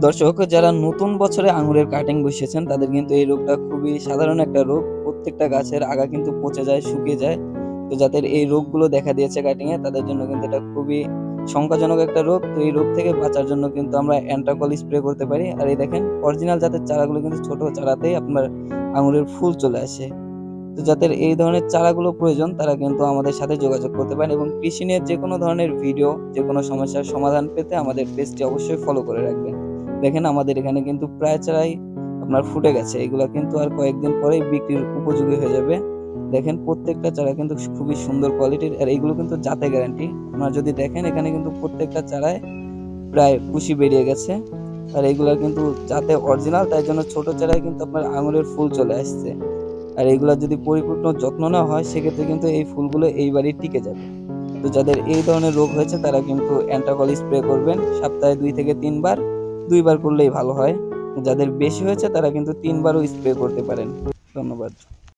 দর্শক, যারা নতুন বছরে আঙুরের কাটিং বসিয়েছেন তাদের কিন্তু এই রোগটা খুবই সাধারণ একটা রোগ। প্রত্যেকটা গাছের আগা কিন্তু পচে যায়, শুকিয়ে যায়। তো যাদের এই রোগগুলো দেখা দিয়েছে কাটিং এ তাদের জন্য কিন্তু এটা খুবই শঙ্কাজনক একটা রোগ। তো এই রোগ থেকে বাঁচার জন্য কিন্তু আমরা অ্যান্টাকল স্প্রে করতে পারি। আর এই দেখেন অরিজিনাল জাতের চারাগুলো কিন্তু ছোট চারাতেই আপনার আঙুরের ফুল চলে আসে। তো যাদের এই ধরনের চারাগুলো প্রয়োজন তারা কিন্তু আমাদের সাথে যোগাযোগ করতে পারেন এবং কৃষি নিয়ে যেকোনো ধরনের ভিডিও, যেকোনো সমস্যার সমাধান পেতে আমাদের পেজটি অবশ্যই ফলো করে রাখবেন। দেখেন আমাদের এখানে কিন্তু প্রায় চারাই আপনার ফুটে গেছে। এগুলা কিন্তু আর কয়েকদিন পরেই বিক্রির উপযোগী হয়ে যাবে। দেখেন প্রত্যেকটা চারা কিন্তু খুবই সুন্দর কোয়ালিটির আর এগুলো কিন্তু জাতে গ্যারান্টি। আপনারা যদি দেখেন এখানে কিন্তু প্রত্যেকটা চারায় প্রায় কুশি বেরিয়ে গেছে। আর এগুলা কিন্তু জাতে অরিজিনাল, তাই জন্য ছোট চারায় কিন্তু আপনার আঙুরের ফুল চলে আসছে। আর এগুলা যদি পরিপূর্ণ যত্ন নেওয়া হয় সেক্ষেত্রে কিন্তু এই ফুলগুলো এইবারই টিকে যাবে। তো যাদের এই ধরনের রোগ হয়েছে তারা কিন্তু অ্যান্টাকল স্প্রে করবেন সপ্তাহে ২ থেকে ৩ বার। ২ বার করলেই ভালো হয়। যাদের বেশি হয়েছে তারা কিন্তু ৩ বারও স্প্রে করতে পারেন। ধন্যবাদ।